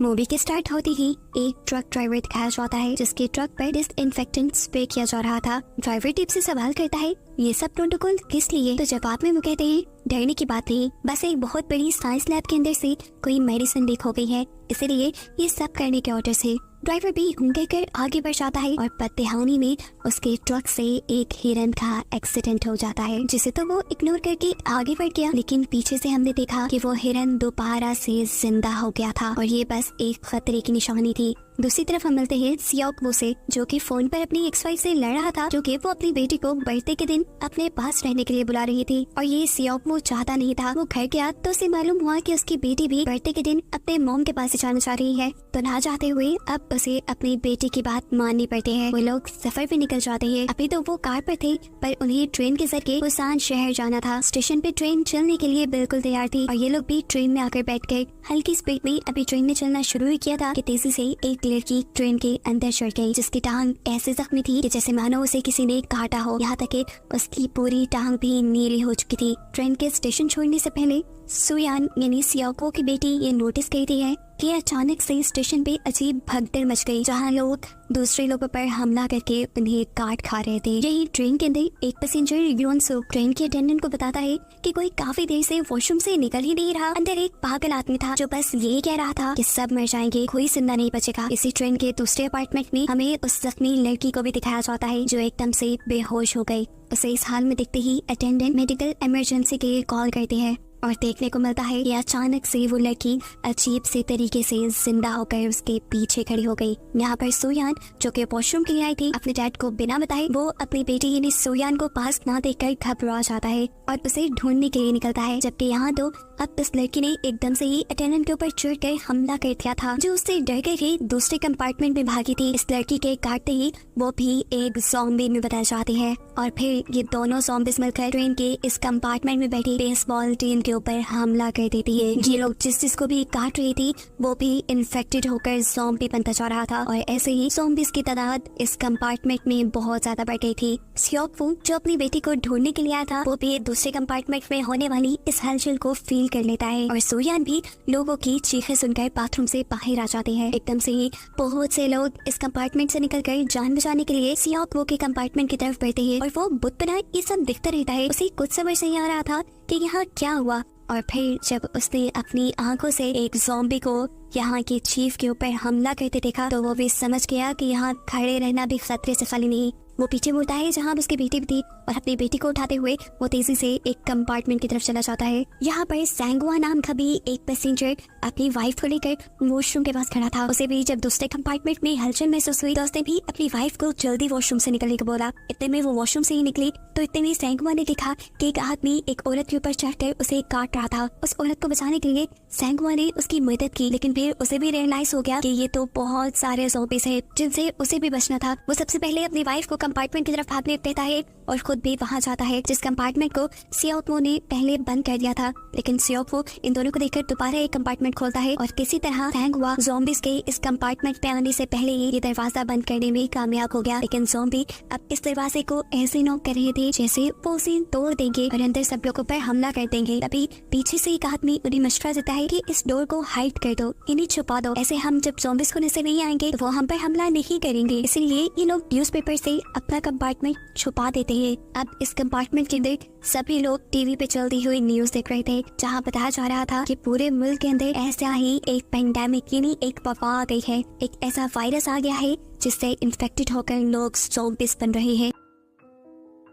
Movie के start होते ही एक ट्रक ड्राइवर दिखाया जाता है जिसके ट्रक पर डिसइंफेक्टेंट स्प्रे किया जा रहा था। ड्राइवर टिप से सवाल करता है ये सब प्रोटोकॉल किस लिए? तो जवाब में वो कहते हैं डरने की बात नहीं, बस एक बहुत बड़ी साइंस लैब के अंदर से कोई मेडिसिन लीक हो गई है, इसीलिए ये सब करने के ऑर्डर से। ड्राइवर भी कहकर आगे बढ़ जाता है और पत्तेहानी में उसके ट्रक से एक हिरन का एक्सीडेंट हो जाता है, जिसे तो वो इग्नोर करके आगे बढ़ गया। लेकिन पीछे से हमने देखा कि वो हिरन दोबारा से जिंदा हो गया था और ये बस एक खतरे की निशानी थी। दूसरी तरफ हम मिलते हैं सियोक वो से, जो कि फोन पर अपनी एक्स वाइफ से लड़ रहा था, जो कि वो अपनी बेटी को बर्थडे के दिन अपने पास रहने के लिए बुला रही थी। और ये सियोक वो चाहता नहीं था। वो घर गया तो उसे मालूम हुआ कि उसकी बेटी भी बर्थडे के दिन अपने मॉम के पास जाना चाह रही है। तो ना चाहते हुए अब उसे अपनी बेटी की बात माननी पड़ती है। वो लोग सफर पे निकल जाते हैं। अभी तो वो कार पर थे, पर उन्हें ट्रेन के जरिए बुसान शहर जाना था। स्टेशन पे ट्रेन चलने के लिए बिल्कुल तैयार थी और ये लोग भी ट्रेन में आकर बैठ गए। हल्की स्पीड में अभी ट्रेन ने चलना शुरू ही किया था कि तेजी से एक लड़की ट्रेन के अंदर चढ़ गई, जिसकी टांग ऐसे जख्मी थी कि जैसे मानो उसे किसी ने काटा हो। यहाँ तक कि उसकी पूरी टांग भी नीली हो चुकी थी। ट्रेन के स्टेशन छोड़ने से पहले सुयान यानी सियोको की बेटी ये नोटिस करती है कि अचानक से स्टेशन पे अजीब भगदड़ मच गई, जहाँ लोग दूसरे लोगों पर हमला करके उन्हें काट खा रहे थे। यही ट्रेन के अंदर एक पैसेंजर योनसो ट्रेन के अटेंडेंट को बताता है कि कोई काफी देर से वॉशरूम से निकल ही नहीं रहा। अंदर एक पागल आदमी था जो बस ये कह रहा था कि सब मर जाएंगे, कोई जिंदा नहीं बचेगा। इसी ट्रेन के दूसरे अपार्टमेंट में हमें उस जख्मी लड़की को भी दिखाया जाता है जो एकदम से बेहोश हो गई। उसे इस हाल में देखते ही अटेंडेंट मेडिकल इमरजेंसी के लिए कॉल करते हैं और देखने को मिलता है कि अचानक से वो लड़की अजीब से तरीके से जिंदा होकर उसके पीछे खड़ी हो गई। यहाँ पर सोयान जो कि वॉशरूम के लिए आई थी, अपने डैड को बिना बताए वो अपनी बेटी यानी सोयान को पास ना देखकर घबरा जाता है और उसे ढूंढने के लिए निकलता है। जबकि यहाँ तो अब इस लड़की ने एकदम से ही अटेंडेंट के ऊपर चढ़कर हमला कर दिया था, जो उससे डर गई दूसरे कंपार्टमेंट में भागी थी। इस लड़की के काटते ही वो भी एक ज़ॉम्बी में बदल जाती है और फिर ये दोनों ज़ॉम्बीज मिलकर ट्रेन के इस कंपार्टमेंट में बैठी बेसबॉल टीम के ऊपर हमला कर देती है। ये लोग जिसको भी काट रही थी वो भी इन्फेक्टेड होकर ज़ॉम्बी बनता जा रहा था और ऐसे ही ज़ॉम्बीज की तादाद इस कंपार्टमेंट में बहुत ज्यादा बढ़ गई थी। सियोकफू जो अपनी बेटी को ढूंढने के लिए आया था, वो भी दूसरे कंपार्टमेंट में होने वाली इस हलचल को फील कर लेता है और सोयान भी लोगों की चीखें सुनकर बाथरूम से बाहर आ जाते हैं। एकदम से ही बहुत से लोग इस कंपार्टमेंट से निकलकर जान बचाने के लिए सियोकफू के कंपार्टमेंट की तरफ बढ़ते हैं और वो बुत बना ये सब दिखता रहता है। उसे कुछ समझ नहीं आ रहा था कि यहाँ क्या हुआ। और फिर जब उसने अपनी आंखों से एक ज़ॉम्बी को यहाँ के चीफ के ऊपर हमला करते देखा तो वो भी समझ गया कि यहाँ खड़े रहना भी खतरे से खाली नहीं। वो पीछे मुड़ता है जहाँ उसकी बेटी भी थी और अपनी बेटी को उठाते हुए वो तेजी से एक कंपार्टमेंट की तरफ चला जाता है। यहाँ पर सैंगवा नाम का भी एक पैसेंजर अपनी वाइफ को लेकर वॉशरूम के पास खड़ा था। उसे भी जब दूसरे कंपार्टमेंट में हलचल महसूस हुई तो उसने भी अपनी वाइफ को जल्दी वॉशरूम से निकलने को बोला। इतने में वो वॉशरूम से ही निकली तो इतने में सैंगवा ने देखा कि एक आदमी एक औरत के ऊपर चढ़कर उसे काट रहा था। उस औरत को बचाने के लिए सैंगवा ने उसकी मदद की, लेकिन फिर उसे भी रियलाइज हो गया कि ये तो बहुत सारे ज़ॉम्बीज़ हैं जिनसे उसे भी बचना था। वो सबसे पहले अपनी वाइफ को कंपार्टमेंट की तरफ भागने देता है और खुद भी वहां जाता है जिस कंपार्टमेंट को सियोकफू ने पहले बंद कर दिया था। लेकिन सियोकफू इन दोनों को देखकर दोबारा एक कंपार्टमेंट खोलता है और किसी तरह सैंगवा ज़ॉम्बीज़ के इस कंपार्टमेंट पे आने से पहले ही ये दरवाजा बंद करने में कामयाब हो गया। लेकिन ज़ॉम्बी अब इस दरवाजे को ऐसे नॉक कर रहे थे जैसे वो उसे तोड़ देंगे और अंदर सब लोगों पर हमला कर देंगे। तभी पीछे से एक आदमी उन्हें मशवरा देता है कि इस डोर को हाइड कर दो, इन्हें छुपा दो, ऐसे हम जब ज़ॉम्बीज़ को नजर नहीं आएंगे तो वो हम पर हमला नहीं करेंगे। इसलिए ये लोग न्यूज़पेपर से अपना कंपार्टमेंट छुपा देते हैं। अब इस कंपार्टमेंट के अंदर सभी लोग टीवी पे चलती हुई न्यूज़ देख रहे थे, जहां बताया जा रहा था कि पूरे मुल्क के अंदर ऐसा ही एक पेंडेमिक यानी एक वबा आ गई है, एक ऐसा वायरस आ गया है जिससे इन्फेक्टेड होकर लोग ज़ॉम्बीज़ बन रहे हैं।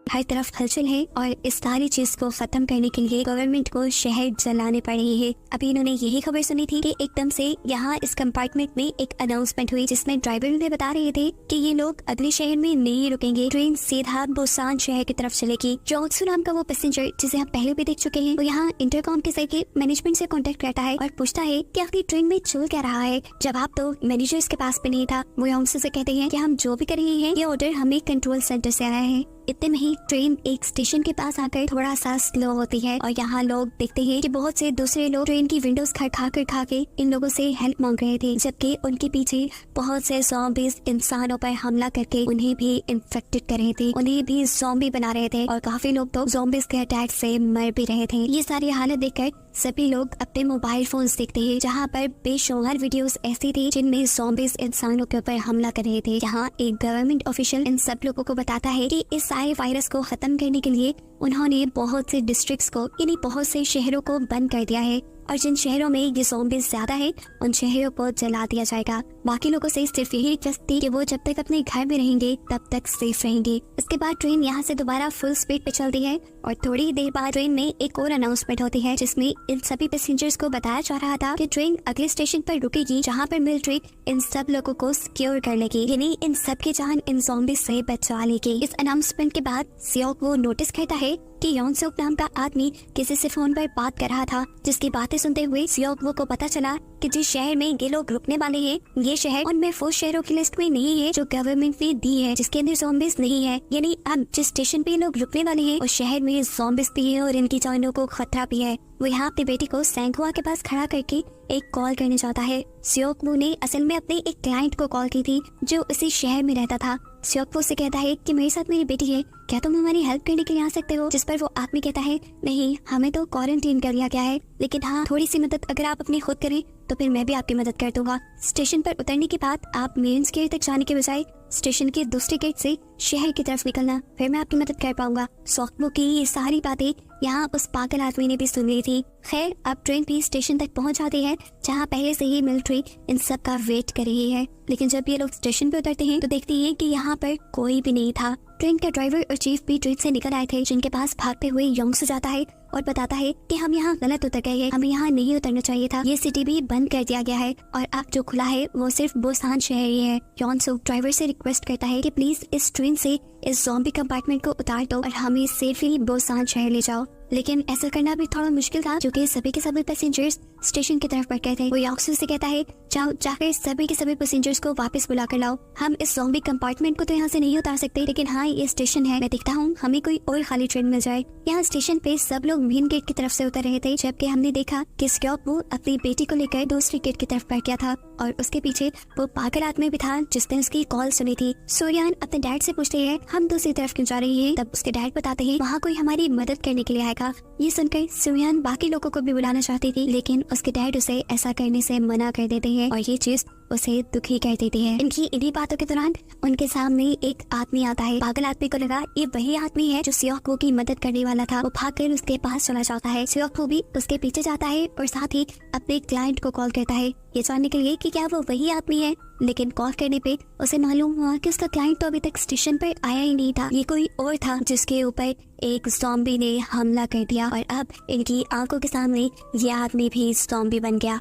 हर तरफ हलचल है और इस सारी चीज को खत्म करने के लिए गवर्नमेंट को शहर जलाने पड़ रहे हैं। अभी इन्होंने यही खबर सुनी थी कि एकदम से यहाँ इस कंपार्टमेंट में एक अनाउंसमेंट हुई जिसमें ड्राइवर ने बता रहे थे कि ये लोग अगले शहर में नहीं रुकेंगे, ट्रेन सीधा बुसान शहर की तरफ चलेगी। जोंगसू नाम का वो पैसेंजर जिसे हम पहले भी देख चुके हैं, वो यहाँ इंटरकॉम के जरिए मैनेजमेंट से कॉन्टेक्ट करता है और पूछता है कि आपकी ट्रेन में चल क्या रहा है। जवाब तो मैनेजर्स के पास भी नहीं था। वो योंगसू से कहते हैं कि हम जो भी कर रहे हैं ये ऑर्डर हमें कंट्रोल सेंटर से आया है। इतने में ही ट्रेन एक स्टेशन के पास आकर थोड़ा सा स्लो होती है और यहाँ लोग देखते हैं कि बहुत से दूसरे लोग ट्रेन की विंडोज खा के इन लोगों से हेल्प मांग रहे थे, जबकि उनके पीछे बहुत से ज़ॉम्बीज़ इंसानों पर हमला करके उन्हें भी इन्फेक्टेड कर रहे थे, उन्हें भी ज़ॉम्बी बना रहे थे और काफी लोग तो ज़ॉम्बीज़ के अटैक से मर भी रहे थे। ये सारी हालत देखकर सभी लोग अपने मोबाइल फोन्स देखते हैं, जहाँ पर बेशुमार वीडियोस ऐसी थी जिनमें ज़ॉम्बीज इंसानों के ऊपर हमला कर रहे थे। यहाँ एक गवर्नमेंट ऑफिशियल इन सब लोगों को बताता है कि इस सारे वायरस को खत्म करने के लिए उन्होंने बहुत से डिस्ट्रिक्ट्स को यानी बहुत से शहरों को बंद कर दिया है और जिन शहरों में ये ज़ॉम्बीज ज्यादा है उन शहरों को जला दिया जाएगा। बाकी लोगों से सिर्फ यही रिक्वेस्ट थी कि वो जब तक अपने घर में रहेंगे तब तक सेफ रहेंगे। इसके बाद ट्रेन यहाँ से दोबारा फुल स्पीड पे चलती है और थोड़ी देर बाद ट्रेन में एक और अनाउंसमेंट होती है जिसमें इन सभी पैसेंजर्स को बताया जा रहा था कि ट्रेन अगले स्टेशन पर रुकेगी जहाँ पर मिलिट्री इन सब लोगों को सिक्योर कर लेगी, यानी इन सब की जान इन ज़ॉम्बीज से बचा लेगी। इस अनाउंसमेंट के बाद सियोक वो नोटिस करता है कि योनसुक नाम का आदमी किसी से फोन पर बात कर रहा था, जिसकी बातें सुनते हुए सियोक को पता चला कि जिस शहर में ये लोग रुकने वाले हैं ये शहर उनमें वो शहरों की लिस्ट में नहीं है जो गवर्नमेंट ने दी है जिसके अंदर ज़ॉम्बीज नहीं है। यानी अब जिस स्टेशन पे ये लोग रुकने वाले हैं उस शहर में ज़ॉम्बीज भी है और इनकी जानों को खतरा भी है। वो यहाँ अपनी बेटी को सैंगहुआ के पास खड़ा करके एक कॉल करने जाता है। सियोक वू ने असल में अपने एक क्लाइंट को कॉल की थी जो उसी शहर में रहता था। सियोक वू से कहता है कि मेरे साथ मेरी बेटी है, क्या तुम हमारी हेल्प करने के लिए आ सकते हो? जिस पर वो आदमी कहता है नहीं, हमें तो क्वारंटीन कर लिया गया है, लेकिन हाँ थोड़ी सी मदद अगर आप अपनी खुद करें तो फिर मैं भी आपकी मदद कर दूंगा। स्टेशन पर उतरने के बाद आप मेन गेट तक जाने के बजाय स्टेशन के दूसरे गेट से शहर की तरफ निकलना, फिर मैं आपकी मदद कर पाऊंगा। सोकबो की ये सारी बातें यहाँ उस पागल आदमी ने भी सुन ली थी। खैर अब ट्रेन भी स्टेशन तक पहुँच जाती है जहाँ पहले से ही मिलिट्री इन सब का वेट कर रही है, लेकिन जब ये लोग स्टेशन पे उतरते हैं तो देखते हैं कि यहाँ पर कोई भी नहीं था। ट्रेन का ड्राइवर और चीफ भी ट्रेन से निकल आए थे, जिनके पास भागते हुए योंगसू जाता है और बताता है कि हम यहाँ गलत उतर गए हैं, हमें यहाँ नहीं उतरना चाहिए था, ये सिटी भी बंद कर दिया गया है और अब जो खुला है वो सिर्फ बोसान शहर ही है। योंगसू ड्राइवर से रिक्वेस्ट करता है कि प्लीज इस ट्रेन से इस ज़ॉम्बी कंपार्टमेंट को उतार दो और हमें सेफली बोसान शहर ले जाओ, लेकिन ऐसा करना भी थोड़ा मुश्किल था क्योंकि सभी के सभी पैसेंजर्स स्टेशन की तरफ बढ़ गए थे। वो योंगसू से कहता है जाओ जाकर सभी के सभी पैसेंजर्स को वापस बुला कर लाओ, हम इस ज़ॉम्बी कंपार्टमेंट को तो यहाँ से नहीं उतार सकते, लेकिन हाँ ये स्टेशन है, मैं देखता हूँ हमें कोई और खाली ट्रेन मिल जाए। यहाँ स्टेशन पे सब लोग मेन गेट की तरफ से उतर रहे थे, जबकि हमने देखा कि सियोक वू अपनी बेटी को लेकर दूसरी गेट की तरफ बढ़ गया था और उसके पीछे वो पागल आदमी भी था जिसने उसकी कॉल सुनी थी। सोयान अपने डैड से पूछते हैं हम दूसरी तरफ क्यों जा रही है, तब उसके डैड बताते हैं वहाँ कोई हमारी मदद करने के लिए आएगा। ये सुनकर सोयान बाकी लोगों को भी बुलाना चाहती थी, लेकिन उसके डैड उसे ऐसा करने से मना कर देते हैं और ये चीज उसे दुखी कर देती है। इन्हीं बातों के दौरान उनके सामने एक आदमी आता है। पागल आदमी को लगा ये वही आदमी है जो सियोक वू की मदद करने वाला था। वो भागकर उसके पास चला जाता है। सियोक वू भी उसके पीछे जाता है और साथ ही अपने क्लाइंट को कॉल करता है ये जानने के लिए कि क्या वो वही आदमी है, लेकिन कॉल करने पे उसे मालूम हुआ कि उसका क्लाइंट तो अभी तक स्टेशन पर आया ही नहीं था, ये कोई और था जिसके ऊपर एक ज़ॉम्बी ने हमला कर दिया और अब इनकी आंखों के सामने ये आदमी भी ज़ॉम्बी बन गया।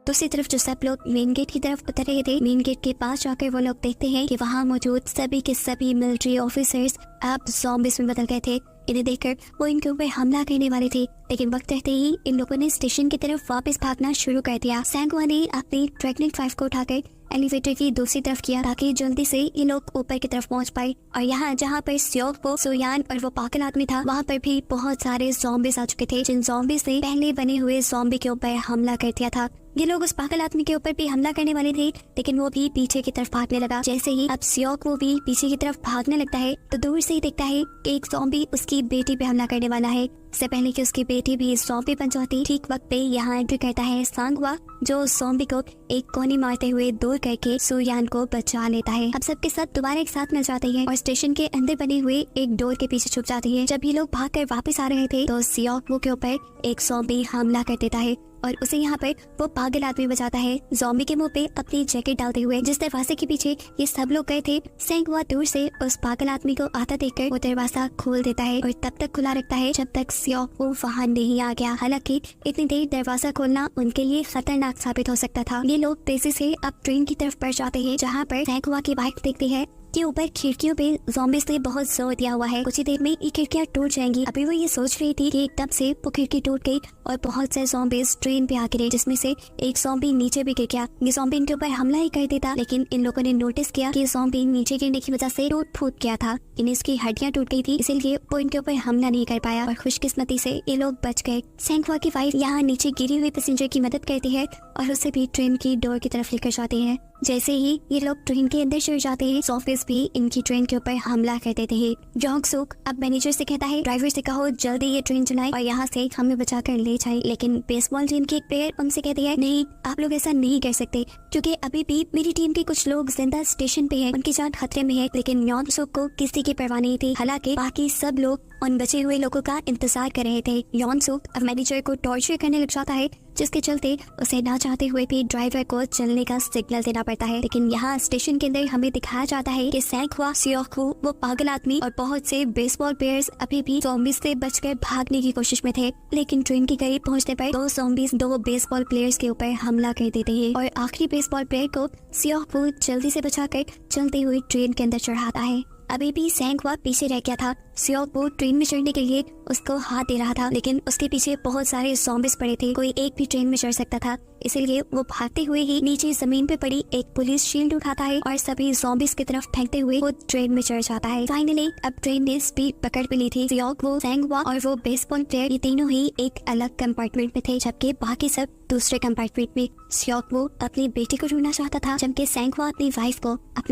दूसरी तरफ जो सब लोग मेन गेट की तरफ उतर रहे थे, मेन गेट के पास जाकर वो लोग देखते हैं कि वहाँ मौजूद सभी के सभी मिलिट्री ऑफिसर्स अब ज़ॉम्बीज़ में बदल गए थे। इन्हें देखकर वो इनके ऊपर हमला करने वाले थे, लेकिन वक्त रहते ही इन लोगों ने स्टेशन की तरफ वापस भागना शुरू कर दिया। सैंगहुआ ने अपनी ड्रैगनिक 5 को उठाकर एलिवेटर की दूसरी तरफ किया ताकि जल्दी से ये लोग ऊपर की तरफ पहुंच पाए। और यहाँ जहाँ पर सियोक वू, सोयान और वो पागल आदमी था, वहाँ पर भी बहुत सारे ज़ॉम्बीज़ आ चुके थे जिन ज़ॉम्बीज़ ने पहले बने हुए ज़ॉम्बी के ऊपर हमला कर दिया था। ये लोग उस पागल आदमी के ऊपर भी हमला करने वाले थे, लेकिन वो भी पीछे की तरफ भागने लगा। जैसे ही अब सियोक वू भी पीछे की तरफ भागने लगता है तो दूर से ही देखता है कि एक ज़ॉम्बी उसकी बेटी पे हमला करने वाला है। इससे पहले कि उसकी बेटी भी ज़ॉम्बी बन जाती, ठीक वक्त पे यहाँ एंट्री करता है सांगहुआ, जो ज़ॉम्बी को एक कोनी मारते हुए दूर करके सोयान को बचा लेता है। अब सबके साथ दोबारा एक साथ मिल जाते हैं और स्टेशन के अंदर बने हुए एक डोर के पीछे छुप जाती है। जब ये लोग भागकर वापस आ रहे थे तो सियोक वू के ऊपर एक ज़ॉम्बी हमला कर देता है और उसे यहाँ पर वो पागल आदमी बचाता है, ज़ॉम्बी के मुंह पे अपनी जैकेट डालते हुए। जिस दरवाजे के पीछे ये सब लोग गए थे, सैंगहुआ दूर से उस पागल आदमी को आता देखकर वो दरवाजा खोल देता है और तब तक खुला रखता है जब तक सियोक वू वहाँ नहीं आ गया। हालांकि इतनी देर दरवाजा खोलना उनके लिए खतरनाक साबित हो सकता था। ये लोग तेजी से अब ट्रेन की तरफ बढ़ जाते हैं, जहाँ पर सैंगहुआ की वाइफ देखती है के ऊपर खिड़कियों पे ज़ॉम्बीज़ ने बहुत जोर दिया हुआ है, कुछ ही देर में ये खिड़कियाँ टूट जाएंगी। अभी वो ये सोच रही थी कि एकदम से वो खिड़की टूट गई और बहुत से ज़ॉम्बीज़ ट्रेन पे आ गिरे, जिसमें से एक ज़ॉम्बी नीचे भी गिर गया। ये ज़ॉम्बी इनके ऊपर हमला ही कर देता, लेकिन इन लोगों ने नोटिस किया कि ज़ॉम्बी नीचे गिरने की वजह से टूट फूट गया था, इन्हें इसकी हड्डियाँ टूट गई थी, इसीलिए वो इनके ऊपर हमला नहीं कर पाया और खुशकिस्मती से ये लोग बच गए। सैंगहुआ की वाइफ यहाँ नीचे गिरी हुई पैसेंजर की मदद करती है और उसे भी ट्रेन की डोर की तरफ लेकर जाते हैं। जैसे ही ये लोग ट्रेन के अंदर चढ़ जाते हैं, ज़ॉम्बीज़ भी इनकी ट्रेन के ऊपर हमला कर देते हैं। जोंग सुक अब मैनेजर से कहता है ड्राइवर से कहो जल्दी ये ट्रेन चलाए और यहाँ से हमें बचा कर ले जाए। लेकिन बेसबॉल टीम की एक प्लेयर उनसे कहती है नहीं, आप लोग ऐसा नहीं कर सकते, क्योंकि अभी भी मेरी टीम के कुछ लोग जिंदा स्टेशन पे हैं, उनकी जान खतरे में है। लेकिन योंग सुक को किसी की परवाह नहीं थी, हालांकि बाकी सब लोग उन बचे हुए लोगों का इंतजार कर रहे थे। योंग सुक अब मैनेजर को टॉर्चर करने लग जाता है, जिसके चलते उसे ना चाहते हुए भी ड्राइवर को चलने का सिग्नल देना पड़ता है। लेकिन यहाँ स्टेशन के अंदर हमें दिखाया जाता है कि सैंग हुआ सियोकू, वो पागल आदमी और बहुत से बेसबॉल प्लेयर्स अभी भी ज़ॉम्बीज़ से बचकर भागने की कोशिश में थे। लेकिन ट्रेन के करीब पहुंचने पर दो ज़ॉम्बीज़ दो बेसबॉल प्लेयर्स के ऊपर हमला कर देते हैं और आखिरी बेसबॉल प्लेयर को सियोकू जल्दी से बचाकर चलती हुई ट्रेन के अंदर चढ़ाता है। अभी भी सैंग हुआ पीछे रह गया था। सियोकू ट्रेन में चढ़ने के लिए उसको हाथ दे रहा था, लेकिन उसके पीछे बहुत सारे ज़ॉम्बीज़ पड़े थे, कोई एक भी ट्रेन में चढ़ सकता था। इसीलिए वो भागते हुए ही नीचे जमीन पे पड़ी एक पुलिस शील्ड उठाता है और सभी ज़ॉम्बीज़ की तरफ फेंकते हुए वो ट्रेन में चढ़ जाता है। फाइनली अब ट्रेन ने स्पीड पकड़ भी ली थी। सियोकू, सैंग हुआ और वो बेसबॉल प्लेयर ये तीनों ही एक अलग कंपार्टमेंट में थे, जबकि बाकी सब दूसरे कंपार्टमेंट में। सियोकू अपनी बेटी को ढूंढना चाहता था, जबकि सैंग हुआ अपनी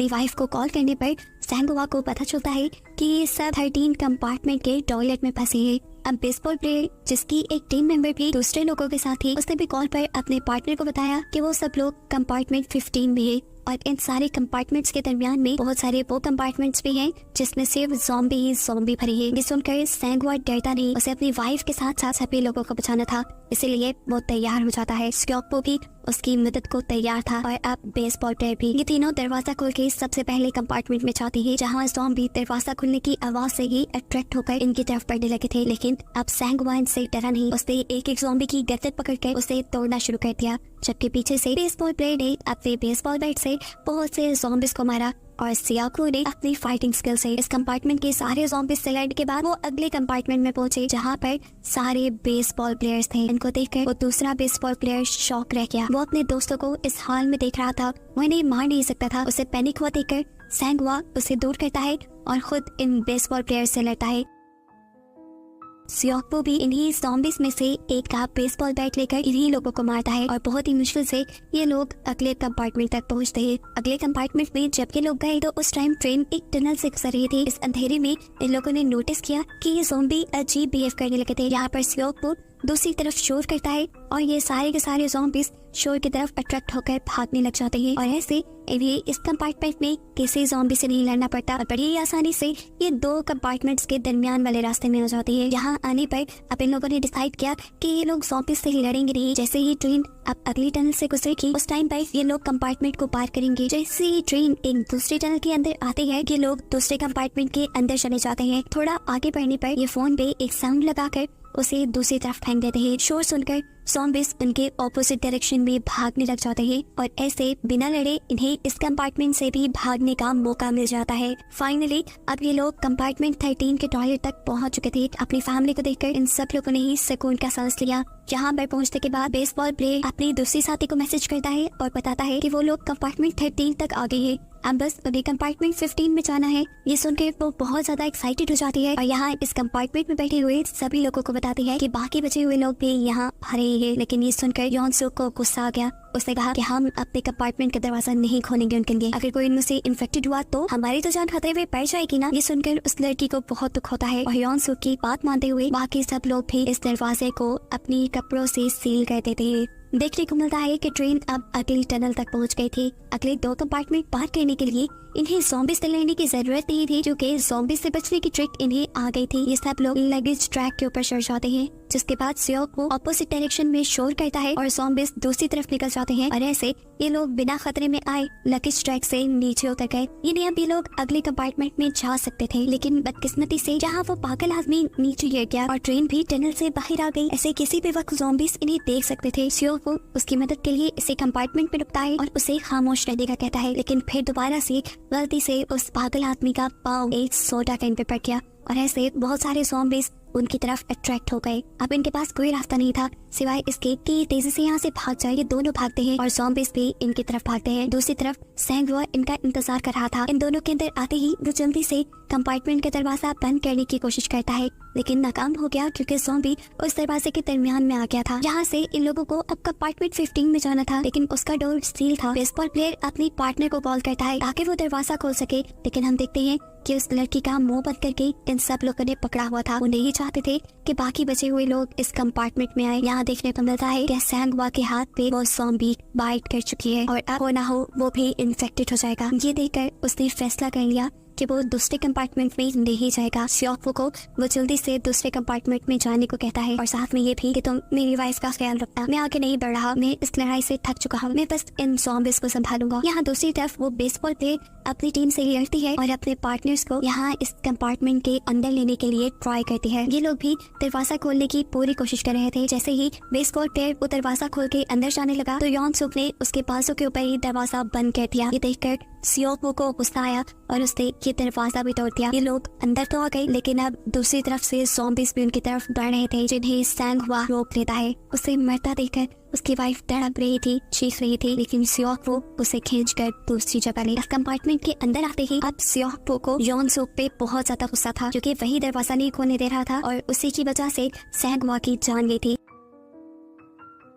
वाइफ को कॉल करने पर सैंग हुआ को पता चलता है कि ये सब 13 कंपार्टमेंट के टॉयलेट में फंसे हैं। अब बेसबॉल प्लेयर, जिसकी एक टीम मेंबर भी दूसरे लोगों के साथ थी, उसने भी कॉल पर अपने पार्टनर को बताया कि वो सब लोग कंपार्टमेंट 15 में है और इन सारे कंपार्टमेंट्स के दरमियान में बहुत सारे वो कंपार्टमेंट्स भी हैं जिसमें सिर्फ ज़ॉम्बी भरी है। ये सुनकर सैंग हुआ डरता नहीं, उसे अपनी वाइफ के साथ साथ सभी लोगों को बचाना था, इसीलिए वो तैयार हो जाता है। सियोकू भी उसकी मदद को तैयार था और अब बेसबॉल प्लेयर भी। ये तीनों दरवाजा खोल के सबसे पहले कंपार्टमेंट में जाती है, जहाँ ज़ॉम्बी दरवाजा खुलने की आवाज से ही अट्रैक्ट होकर इनकी तरफ बढ़ने लगे थे। लेकिन अब सैंग हुआ इनसे डरा नहीं, उसने एक एक ज़ॉम्बी की गर्दन पकड़कर उसे तोड़ना शुरू कर दिया, जबकि पीछे से बेसबॉल प्लेयर ने अपने बेसबॉल बैट से बहुत से ज़ॉम्बीज़ को मारा और सियोकू ने अपनी फाइटिंग स्किल से इस कंपार्टमेंट के सारे ज़ॉम्बीज़ से लड़ने के बाद वो अगले कंपार्टमेंट में पहुंचे, जहां पर सारे बेसबॉल प्लेयर्स थे। इनको देखकर वो दूसरा बेसबॉल प्लेयर शॉक रह गया। वो अपने दोस्तों को इस हाल में देख रहा था, वो इन्हें मार नहीं सकता था। उसे पैनिक हुआ देखकर सैंग हुआ उसे दूर करता है और खुद इन बेसबॉल प्लेयर से लड़ता है। सियोकू भी इन्हीं ज़ॉम्बीज़ में से एक का बेसबॉल बैट लेकर इन्हीं लोगों को मारता है और बहुत ही मुश्किल से ये लोग अगले कंपार्टमेंट तक पहुंचते हैं। अगले कंपार्टमेंट में जब ये लोग गए तो उस टाइम ट्रेन एक टनल से गुजर रही थी। इस अंधेरे में इन लोगों ने नोटिस किया कि ये ज़ॉम्बी अजीब बिहेव करने लगे थे। यहाँ पर सियोकू दूसरी तरफ शोर करता है और ये सारे के सारे ज़ॉम्बीज़ शोर की तरफ अट्रैक्ट होकर भागने लग जाते हैं और ऐसे इन्हें इस कंपार्टमेंट में किसी ज़ॉम्बी से नहीं लड़ना पड़ता और बड़ी आसानी से ये दो कंपार्टमेंट्स के दरमियान वाले रास्ते में आ जाती है। यहाँ आने पर अब इन लोगों ने डिसाइड किया कि ये लोग ज़ॉम्बी से ही लड़ेंगे नहीं। जैसे ही ट्रेन अब अगली टनल से गुजरेगी उस टाइम पर ये लोग कंपार्टमेंट को पार करेंगे। जैसे ही ट्रेन एक दूसरी टनल के अंदर आते हैं, ये लोग दूसरे कंपार्टमेंट के अंदर चले जाते हैं। थोड़ा आगे बढ़ने पर ये फोन पे एक साउंड लगाकर उसे दूसरी तरफ फेंक देते हैं। शोर सुनकर ज़ॉम्बीज़ उनके ऑपोजिट डायरेक्शन में भागने लग जाते हैं और ऐसे बिना लड़े इन्हें इस कंपार्टमेंट से भी भागने का मौका मिल जाता है। फाइनली अब ये लोग कंपार्टमेंट 13 के टॉयलेट तक पहुंच चुके थे। अपनी फैमिली को देखकर इन सब लोगों ने ही सुकून का सांस लिया। यहाँ पर पहुंचने के बाद बेसबॉल प्लेयर अपनी दूसरी साथी को मैसेज करता है और बताता है कि वो लोग कंपार्टमेंट 13 तक आ गए हैं, अब बस उन्हें कंपार्टमेंट 15 में जाना है। ये सुनकर वो बहुत ज्यादा एक्साइटेड हो जाती है और यहाँ इस कंपार्टमेंट में बैठे हुए सभी लोगों को बताती है कि बाकी बचे हुए लोग भी यहाँ आ रहे हैं। लेकिन ये सुनकर योंग सुक को गुस्सा आ गया। उसने कहा कि हम अपने कंपार्टमेंट का दरवाजा नहीं खोलेंगे उनके लिए, अगर कोई इनमें से इन्फेक्टेड हुआ तो हमारी तो जान खतरे में पड़ जाएगी ना। ये सुनकर उस लड़की को बहुत दुख होता है और योंग सुक की बात मानते हुए बाकी सब लोग भी इस दरवाजे को अपनी कपड़ों से सील कर देते हैं। देखने को मिलता है कि ट्रेन अब अगली टनल तक पहुंच गई थी। अगले दो कंपार्टमेंट पार करने के लिए इन्हें ज़ॉम्बी से लड़ने की जरूरत नहीं थी, क्योंकि ज़ॉम्बी से बचने की ट्रिक इन्हें आ गई थी। ये सब लोग लगेज ट्रैक के ऊपर चढ़ जाते हैं, जिसके बाद सियोकू ऑपोजिट डायरेक्शन में शोर करता है और ज़ॉम्बीज़ दूसरी तरफ निकल जाते हैं और ऐसे ये लोग बिना खतरे में आए लगेज ट्रैक से नीचे उतर गए। इन्हें अब ये लोग अगले कंपार्टमेंट में जा सकते थे, लेकिन बदकिस्मती से जहाँ वो पागल आदमी नीचे गिर गया और ट्रेन भी टनल से बाहर आ गई। ऐसे किसी भी वक्त ज़ॉम्बीज़ इन्हें देख सकते थे। सियोकू उसकी मदद के लिए इसे कंपार्टमेंट में रुकता है और उसे खामोश रहने का कहता है, लेकिन फिर दोबारा से गलती से उस पागल आदमी का पाँव एक सोडा कैन पे पड़ गया और ऐसे बहुत सारे ज़ॉम्बीज़ उनकी तरफ अट्रैक्ट हो गए। अब इनके पास कोई रास्ता नहीं था सिवाय इसके कि तेजी से यहाँ से भाग जाए। ये दोनों भागते हैं और ज़ॉम्बीज़ भी इनकी तरफ भागते हैं। दूसरी तरफ सैंगवा इनका इंतजार कर रहा था। इन दोनों के अंदर आते ही वो जल्दी से कंपार्टमेंट का दरवाजा बंद करने की कोशिश करता है, लेकिन नाकाम हो गया क्योंकि ज़ॉम्बी उस दरवाजे के दरमियान में आ गया था। यहाँ से इन लोगों को अब कंपार्टमेंट 15 में जाना था, लेकिन उसका डोर सील था। बेसबॉल प्लेयर अपनी पार्टनर को कॉल करता है ताकि वो दरवाजा खोल सके, लेकिन हम देखते हैं कि उस लड़की का मुंह बंद करके इन सब लोगों ने पकड़ा हुआ था। वो नहीं चाहते थे कि बाकी बचे हुए लोग इस कंपार्टमेंट में आए। यहाँ देखने को मिलता है कि सैंगवा के हाथ पे वो ज़ॉम्बी बाइट कर चुकी है और अब हो ना हो वो भी इन्फेक्टेड हो जाएगा। ये देखकर उसने फैसला कर लिया कि वो दूसरे कंपार्टमेंट में नहीं जाएगा। सियोफू को वो जल्दी से दूसरे कंपार्टमेंट में जाने को कहता है और साथ में ये भी कि तुम मेरी वाइफ का ख्याल रखना। मैं आगे नहीं बढ़ रहा, मैं इस लड़ाई से थक चुका हूँ, मैं बस इन ज़ॉम्बीज़ को संभालूंगा। यहाँ दूसरी तरफ वो बेसबॉल प्लेयर अपनी टीम से लड़ती है और अपने पार्टनर्स को यहाँ इस कंपार्टमेंट के अंदर लेने के लिए ट्राई करती है। ये लोग भी दरवाजा खोलने की पूरी कोशिश कर रहे थे। जैसे ही बेसबॉल प्लेयर वो दरवाजा खोल के अंदर जाने लगा तो यॉन सुक ने उसके बाजू के ऊपर ही दरवाजा बंद कर दिया। ये देखकर सियोफू को गुस्सा आया और उसने ये दरवाजा भी तोड़ दिया। ये लोग अंदर तो आ गए, लेकिन अब दूसरी तरफ से ज़ॉम्बीज़ भी उनकी तरफ बढ़ रहे थे, जिन्हें सैंगवा रोक लेता है। उसे मरता देखकर उसकी वाइफ तड़प रही थी, चीख रही थी, लेकिन सियोफू उसे खींचकर दूसरी जगह ले। कंपार्टमेंट के अंदर आते ही अब सियोफू को यॉन सुक पे बहुत ज्यादा गुस्सा था, क्योंकि वही दरवाजा नहीं खोलने दे रहा था और उसी की वजह से सैंगवा की जान गई थी।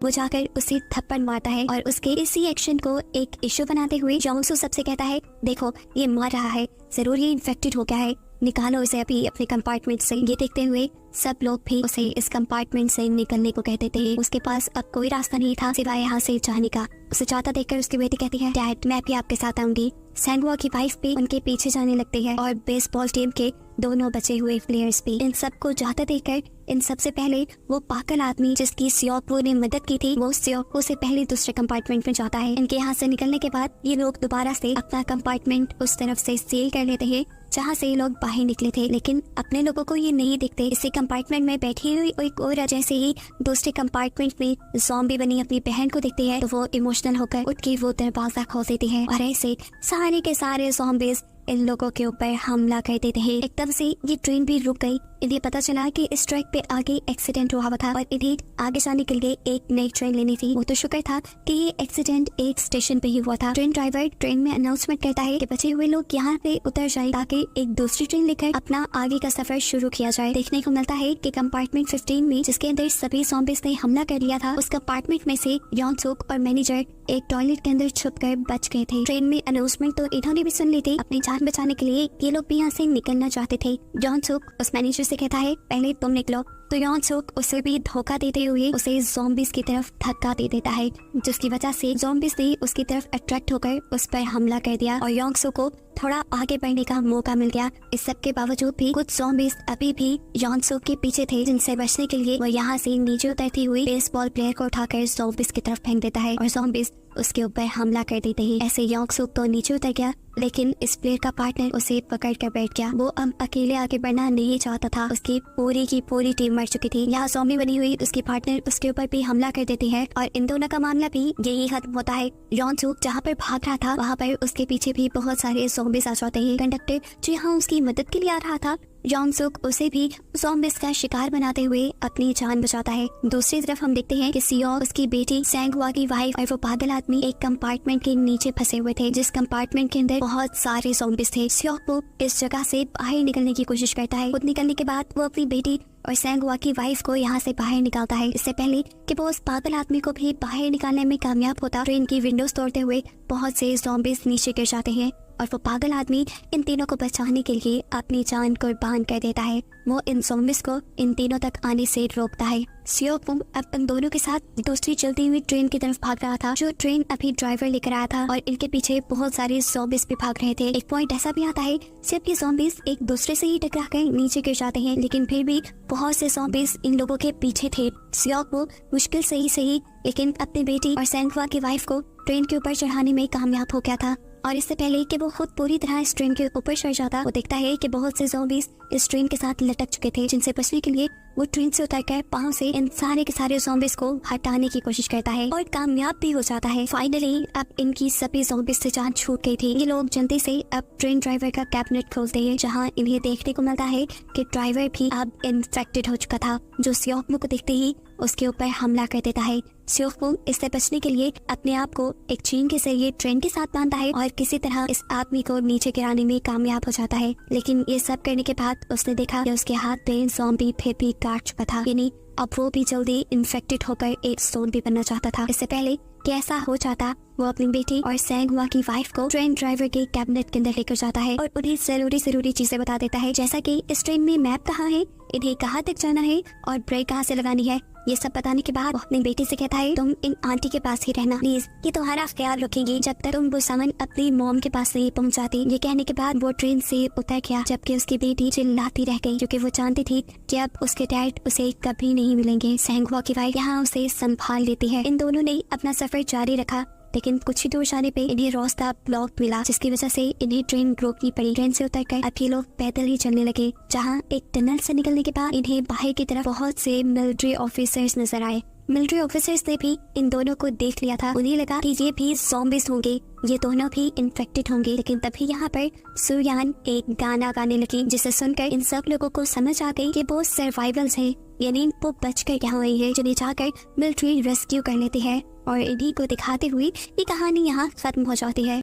वो जाकर उसे थप्पड़ मारता है और उसके इसी एक्शन को एक इशू बनाते हुए जोंगसू सबसे कहता है, देखो ये मर रहा है, जरूर ये इन्फेक्टेड हो गया है, निकालो उसे अभी अपने कंपार्टमेंट से। ये देखते हुए सब लोग भी उसे इस कंपार्टमेंट से निकलने को कहते थे। उसके पास अब कोई रास्ता नहीं था सिवाय यहाँ से जाने का। उसे जाता देखकर उसकी बेटी कहती है, डैड मैं भी आपके साथ आऊंगी। सैंगवा की वाइफ भी उनके पीछे जाने लगती है और बेसबॉल टीम के दोनों बचे हुए प्लेयर्स भी। इन सबको जाता देखकर इन सबसे पहले वो पागल आदमी जिसकी सियोफू ने मदद की थी, वो सियोफू से पहले दूसरे कंपार्टमेंट में जाता है। इनके यहाँ से निकलने के बाद ये लोग दोबारा से अपना कंपार्टमेंट उस तरफ से सील कर लेते हैं जहाँ से ये लोग बाहर निकले थे, लेकिन अपने लोगों को ये नहीं दिखते। इसी कंपार्टमेंट में बैठी हुई एक और जैसे ही दूसरे कंपार्टमेंट में ज़ॉम्बी बनी अपनी बहन को देखती है तो वो इमोशनल होकर उठ के वो दरवाजा खोल देती है और ऐसे सारे के सारे ज़ॉम्बीज़ इन लोगों के ऊपर हमला कर देते हैं। एकदम से ये ट्रेन भी रुक गई। इन्हें पता चला कि इस ट्रैक पे आगे एक्सीडेंट हुआ था और इन्हें आगे जाने के लिए एक नई ट्रेन लेनी थी। वो तो शुक्र था कि ये एक्सीडेंट एक स्टेशन पे ही हुआ था। ट्रेन ड्राइवर ट्रेन में अनाउंसमेंट करता है कि बचे हुए लोग यहाँ पे उतर जाए ताकि एक दूसरी ट्रेन लेकर अपना आगे का सफर शुरू किया जाए। देखने को मिलता है कि कंपार्टमेंट 15 में जिसके अंदर सभी ज़ॉम्बीज़ ने हमला कर लिया था, उस कंपार्टमेंट में से यॉन सुक और मैनेजर एक टॉयलेट के अंदर छुप कर बच गए थे। ट्रेन में अनाउंसमेंट तो इन्होंने भी सुन ली थी। अपनी जान बचाने के लिए ये लोग भी यहाँ से निकलना चाहते थे। यॉन सुक उस मैनेजर से कहता है, पहले तुम निकलो, तो यॉन सुक उसे भी धोखा देते हुए उसे ज़ॉम्बीज़ की तरफ धक्का दे देता है, जिसकी वजह से ज़ॉम्बीज़ ने उसकी तरफ अट्रैक्ट होकर उस पर हमला कर दिया और यॉन सुक को थोड़ा आगे बढ़ने का मौका मिल गया। इस सब के बावजूद भी कुछ ज़ॉम्बीज़ अभी भी यॉन सुक के पीछे थे, जिनसे बचने के लिए वो यहाँ से नीचे उतरती हुई बेसबॉल प्लेयर को उठाकर ज़ॉम्बीज़ की तरफ फेंक देता है और ज़ॉम्बीज़ उसके ऊपर हमला कर देते हैं। ऐसे यॉन सुक तो नीचे उतर गया, लेकिन इस प्लेयर का पार्टनर उसे पकड़ कर बैठ गया। वो अब अकेले आगे बढ़ना नहीं चाहता था। उसकी पूरी की पूरी टीम मर चुकी थी। यहाँ ज़ॉम्बी बनी हुई उसकी पार्टनर उसके ऊपर भी हमला कर देती है और इन दोनों का मामला भी यही खत्म होता है। यॉन सुक जहाँ पर भाग रहा था वहाँ पर उसके पीछे भी बहुत सारे ज़ॉम्बीज़ आ जाते हैं। कंडक्टर जो यहाँ उसकी मदद के लिए आ रहा था, यॉन सुक उसे भी ज़ॉम्बीज़ का शिकार बनाते हुए अपनी जान बचाता है। दूसरी तरफ हम देखते हैं कि सियो, उसकी बेटी, सैंगवा की वाइफ और वो पागल आदमी एक कंपार्टमेंट के नीचे फंसे हुए थे, जिस कंपार्टमेंट के अंदर बहुत सारे ज़ॉम्बीज़ थे। सियो को इस जगह से बाहर निकलने की कोशिश करता है। खुद निकलने के बाद वो अपनी बेटी और सैंगवा की वाइफ को यहाँ से बाहर निकालता है। इससे पहले कि वो उस पागल आदमी को भी बाहर निकालने में कामयाब होता, ट्रेन की विंडोज तोड़ते हुए बहुत से ज़ॉम्बीज़ नीचे गिर जाते हैं और वो पागल आदमी इन तीनों को बचाने के लिए अपनी जान कुर्बान कर देता है। वो इन ज़ॉम्बीज़ को इन तीनों तक आने से रोकता है। सियोफू अब इन दोनों के साथ दूसरी चलती हुई ट्रेन की तरफ भाग रहा था, जो ट्रेन अभी ड्राइवर लेकर आया था, और इनके पीछे बहुत सारे ज़ॉम्बीज़ भी भाग रहे थे। एक पॉइंट ऐसा भी आता है सिर्फ ये ज़ॉम्बीज़ एक दूसरे से ही टकरा कर नीचे गिर जाते हैं, लेकिन फिर भी बहुत से ज़ॉम्बीज़ इन लोगों के पीछे थे। सियोफू मुश्किल से ही सही लेकिन अपनी बेटी और सैंगवा की वाइफ को ट्रेन के ऊपर चढ़ाने में कामयाब हो गया था। और इससे पहले कि वो खुद पूरी तरह इस ट्रेन के ऊपर चढ़ जाता, वो देखता है कि बहुत से ज़ॉम्बीज़ इस ट्रेन के साथ लटक चुके थे, जिनसे बचने के लिए वो ट्रेन से उतरकर पाँव से इन सारे के सारे ज़ॉम्बीज़ को हटाने की कोशिश करता है और कामयाब भी हो जाता है। फाइनली अब इनकी सभी ज़ॉम्बीज़ से जान छूट गई थी। ये लोग जल्दी से अब ट्रेन ड्राइवर का कैबिनेट खोलते हैं, जहाँ इन्हें देखने को मिलता है कि ड्राइवर भी अब इन्फेक्टेड हो चुका था, जो सियोफमू को देखते ही उसके ऊपर हमला कर देता है। सियोफमू इससे बचने के लिए अपने आप को एक चेन के जरिए ट्रेन के साथ बांधता है और किसी तरह इस आदमी को नीचे गिराने में कामयाब हो जाता है। लेकिन ये सब करने के बाद उसने देखा कि उसके हाथ पे ज़ॉम्बी फिर भी काट चुका था, यानी अब वो भी जल्दी इन्फेक्टेड होकर एक ज़ॉम्बी बनना चाहता था। इससे पहले कि ऐसा हो जाता, वो अपनी बेटी और सैंग हुआ की वाइफ को ट्रेन ड्राइवर के कैबिनेट के अंदर लेकर जाता है और उन्हें जरूरी चीजें बता देता है, जैसा कि इस ट्रेन में मैप कहाँ है, इन्हें कहाँ तक जाना है और ब्रेक कहाँ से लगानी है। ये सब बताने के बाद वो अपनी बेटी से कहता है, तुम इन आंटी के पास ही रहना प्लीज, ये तुम्हारा ख्याल रखेंगी जब तक तुम वो सामान अपनी मॉम के पास नहीं पहुंचाती। ये कहने के बाद वो ट्रेन से उतर गया, जबकि उसकी बेटी चिल्लाती रह गई, क्योंकि वो जानती थी कि अब उसके डैड उसे कभी नहीं मिलेंगे। सैंग हुआ की वाइफ यहाँ उसे संभाल लेती है। इन दोनों ने अपना सफर जारी रखा, लेकिन कुछ ही दूर जाने पे इन्हें रास्ता ब्लॉक मिला, जिसकी वजह से इन्हें ट्रेन रोकनी पड़ी। ट्रेन से उतरकर अब ये लोग पैदल ही चलने लगे, जहाँ एक टनल से निकलने के बाद इन्हें बाहर की तरफ बहुत से मिलिट्री ऑफिसर्स नजर आए। मिलिट्री ऑफिसर्स ने भी इन दोनों को देख लिया था। उन्हें लगा कि ये भी ज़ॉम्बीज़ होंगे, ये दोनों भी इन्फेक्टेड होंगे। लेकिन तभी यहाँ पर सुयान एक गाना गाने लगी, जिसे सुनकर इन सब लोगों को समझ आ गई कि वो सर्वाइवल्स हैं, यानी वो बचकर यहाँ हुई है, जिन्हें जाकर मिलिट्री रेस्क्यू कर लेती है। और इन्हीं को दिखाते हुए ये कहानी यहाँ खत्म हो जाती है।